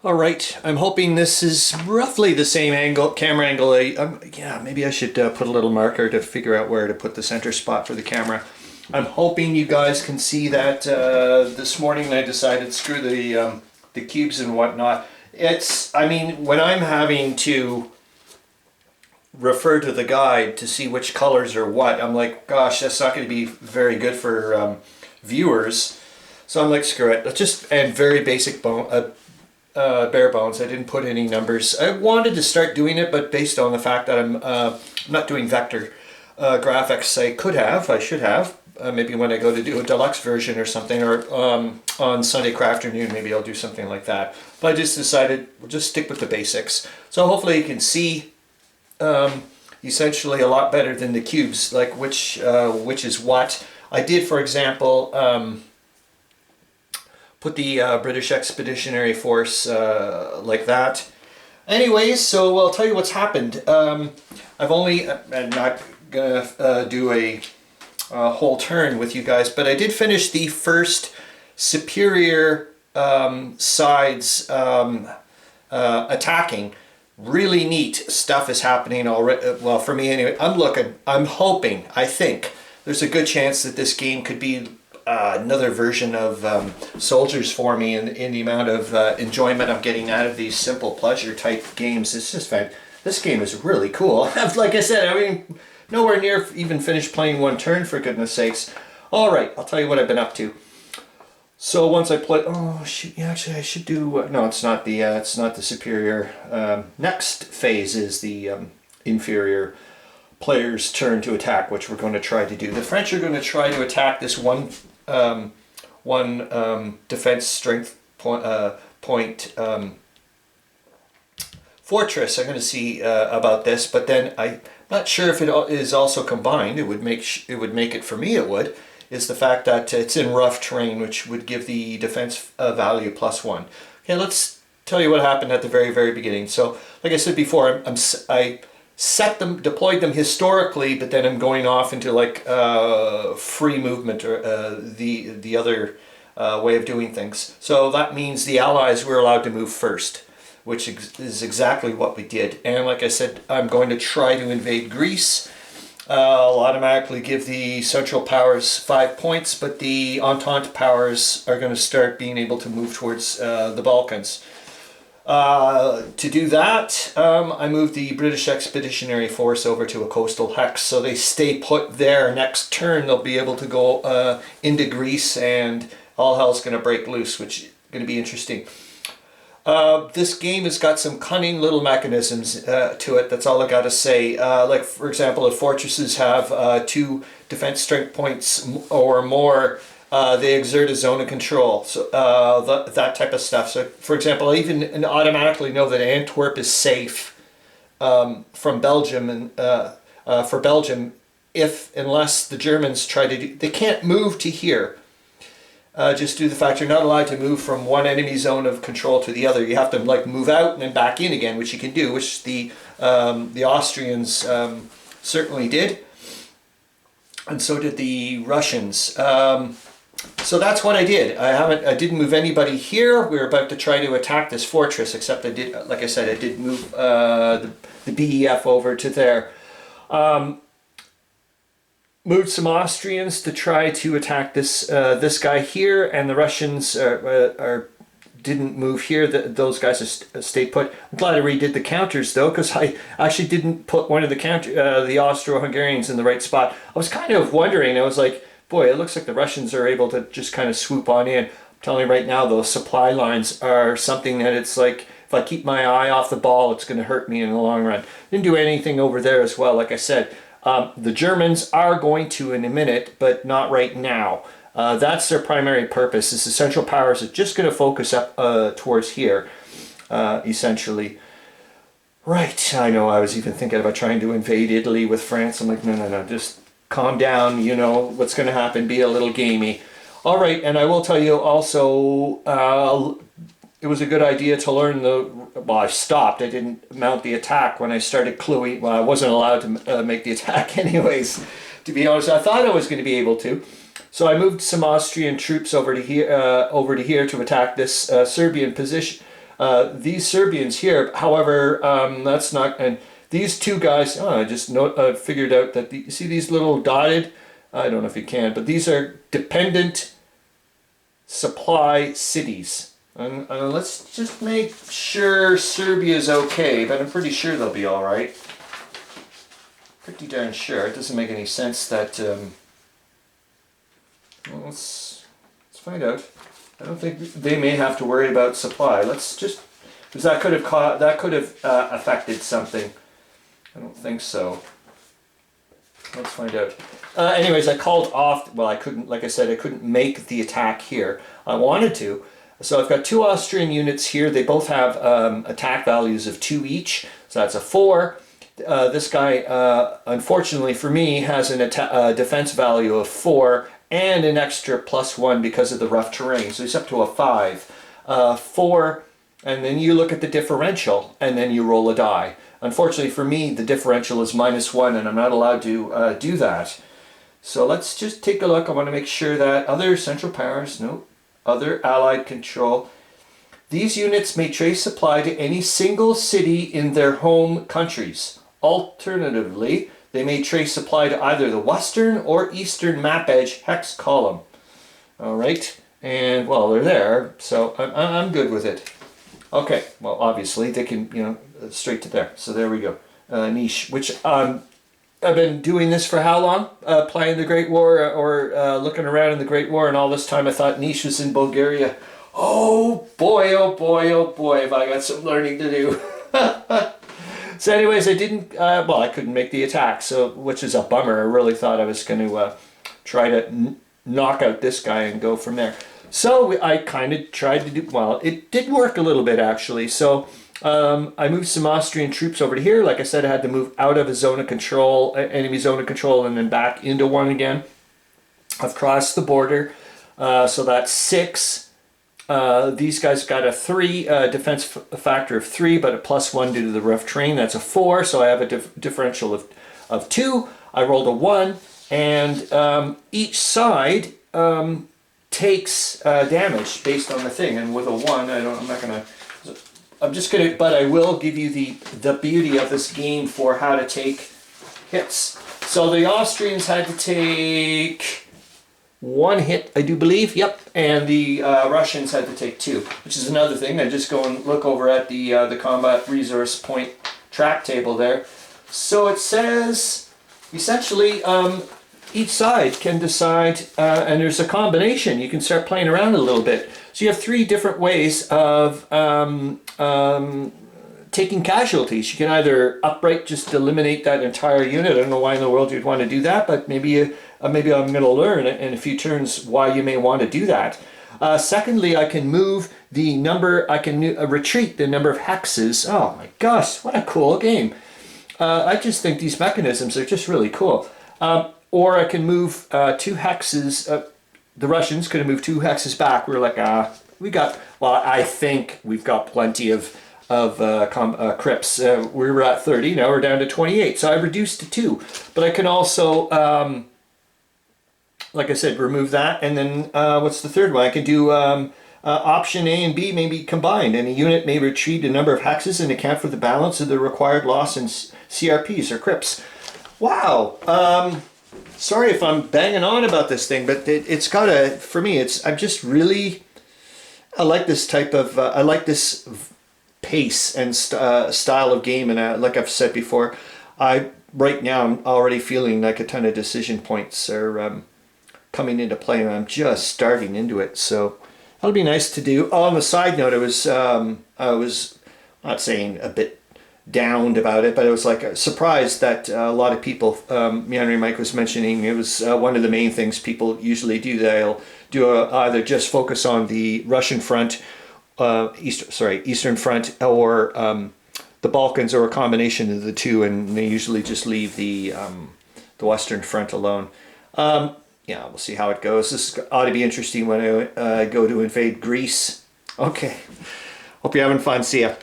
All right, I'm hoping this is roughly the same angle, camera angle. Yeah, maybe I should put a little marker to figure out where to put the center spot for the camera. I'm hoping you guys can see that this morning I decided screw the cubes and whatnot. I mean, when I'm having to refer to the guide to see which colors are what, I'm like, gosh, that's not going to be very good for viewers. So I'm like, screw it. Let's just, and very basic bare bones. I didn't put any numbers. I wanted to start doing it, but based on the fact that I'm not doing vector graphics, I should have. Maybe when I go to do a deluxe version or something, or on Sunday Crafternoon, maybe I'll do something like that. But I just decided we'll just stick with the basics. So hopefully you can see essentially a lot better than the cubes, like which is what. I did, for example, put the British Expeditionary Force like that. Anyways, so I'll tell you what's happened. I'm not gonna do a whole turn with you guys, but I did finish the first superior sides attacking. Really neat stuff is happening already. Well, for me anyway. I'm hoping, I think there's a good chance that this game could be another version of Soldiers for me in the amount of enjoyment I'm getting out of these simple pleasure type games. It's just this game is really cool. Like I said, I mean, nowhere near even finished playing one turn, for goodness sakes. All right, I'll tell you what I've been up to. So once I play, oh shoot, yeah, actually I should do. No, it's not the superior. Next phase is the inferior player's turn to attack, which we're going to try to do. The French are going to try to attack this one defense strength point fortress. I'm going to see about this, but then I'm not sure if it is also combined. It would make it for me. It would is the fact that it's in rough terrain, which would give the defense value +1. Okay, let's tell you what happened at the very beginning. So, like I said before, I deployed them historically, but then I'm going off into like free movement, or the other way of doing things. So that means the Allies were allowed to move first, which is exactly what we did. And like I said, I'm going to try to invade Greece. I'll automatically give the Central Powers 5 points, but the Entente Powers are going to start being able to move towards the Balkans. To do that, I moved the British Expeditionary Force over to a coastal hex, so they stay put there. Next turn they'll be able to go into Greece, and all hell's going to break loose, which is going to be interesting. This game has got some cunning little mechanisms to it, that's all I gotta say. Like, for example, if fortresses have 2 defense strength points or more, they exert a zone of control, so that type of stuff. So, for example, I even automatically know that Antwerp is safe from Belgium, and for Belgium, unless the Germans try to do, they can't move to here. Just due to the fact you're not allowed to move from one enemy zone of control to the other. You have to like move out and then back in again, which you can do, which the Austrians certainly did, and so did the Russians. So that's what I did. I didn't move anybody here. We were about to try to attack this fortress, except I did, like I said, I did move the BEF over to there. Moved some Austrians to try to attack this guy here, and the Russians didn't move here. Those guys stayed put. I'm glad I redid the counters though, because I actually didn't put one of the Austro-Hungarians in the right spot. I was kind of wondering. I was like, boy, it looks like the Russians are able to just kind of swoop on in. I'm telling you right now, those supply lines are something that it's like, if I keep my eye off the ball, it's going to hurt me in the long run. Didn't do anything over there as well, like I said. The Germans are going to in a minute, but not right now. That's their primary purpose. Is the Central Powers are just going to focus up towards here, essentially. Right, I know I was even thinking about trying to invade Italy with France. I'm like, no, just calm down, you know what's going to happen, be a little gamey. All right, and I will tell you also, it was a good idea to learn well, I stopped. I didn't mount the attack when I started cluing. Well, I wasn't allowed to make the attack anyways, to be honest. I thought I was going to be able to. So I moved some Austrian troops over to here to attack this Serbian position, These Serbians here, however, that's not, and these two guys, oh, I just figured out that, you see these little dotted, I don't know if you can, but these are dependent supply cities. And let's just make sure Serbia's okay, but I'm pretty sure they'll be all right. Pretty darn sure. It doesn't make any sense that. Well, let's find out. I don't think they may have to worry about supply. Let's just, because that could have affected something. I don't think so. Let's find out. Anyways, I called off. Well, I couldn't. Like I said, I couldn't make the attack here. I wanted to. So I've got two Austrian units here. They both have attack values of 2 each. So that's a 4. This guy, unfortunately for me, has a defense value of 4 and an extra +1 because of the rough terrain. So he's up to a 5. 4, and then you look at the differential, and then you roll a die. Unfortunately for me, the differential is -1, and I'm not allowed to do that. So let's just take a look. I want to make sure that other Central Powers, no, other Allied control. These units may trace supply to any single city in their home countries. Alternatively, they may trace supply to either the western or eastern map edge hex column. All right, and well, they're there, so I'm good with it. Okay, well, obviously they can, you know, straight to there. So there we go. Niche, which I've been doing this for how long? Playing the Great War or looking around in the Great War, and all this time I thought Niche was in Bulgaria. Oh boy, oh boy, oh boy, have I got some learning to do. So anyways, I didn't, well, I couldn't make the attack, so which is a bummer. I really thought I was going to try to knock out this guy and go from there. So I kind of tried to do, well, it did work a little bit actually. So I moved some Austrian troops over to here. Like I said, I had to move out of a zone of control, enemy zone of control, and then back into one again. I've crossed the border, so that's 6. These guys got a 3 defense factor of 3, but a +1 due to the rough terrain. That's a 4, so I have a differential of 2. I rolled a 1, and each side takes damage based on the thing. And with a 1, I'm just gonna, but I will give you the beauty of this game for how to take hits. So the Austrians had to take 1 hit, I do believe, yep, and the Russians had to take 2, which is another thing. I just go and look over at the combat resource point track table there. So it says, essentially, each side can decide, and there's a combination. You can start playing around a little bit. So you have 3 different ways of taking casualties. You can either upright just eliminate that entire unit. I don't know why in the world you'd want to do that, but maybe I'm going to learn in a few turns why you may want to do that. Secondly, I can move the number, I can retreat the number of hexes. Oh my gosh, what a cool game. I just think these mechanisms are just really cool. Or I can move 2 hexes. The Russians could have moved 2 hexes back. We were like, well, I think we've got plenty of crypts. We were at 30, now we're down to 28. So I reduced to 2. But I can also, like I said, remove that. And then what's the third one? I can do option A and B may be combined. And a unit may retreat a number of hexes and account for the balance of the required loss in CRPs or crypts. Wow. Sorry if I'm banging on about this thing, but it's got a, for me, I'm just really, I like this type of, I like this pace and style of game. And like I've said before, right now I'm already feeling like a ton of decision points are coming into play, and I'm just starting into it. So that'll be nice to do. Oh, on the side note, I was not saying a bit downed about it, but I was like surprised that a lot of people, Meandering Mike was mentioning, it was one of the main things people usually do. They'll do either just focus on the Russian front, Eastern front, or the Balkans, or a combination of the two, and they usually just leave the Western front alone. Yeah, we'll see how it goes. This ought to be interesting when I go to invade Greece. Okay, hope you're having fun. See ya.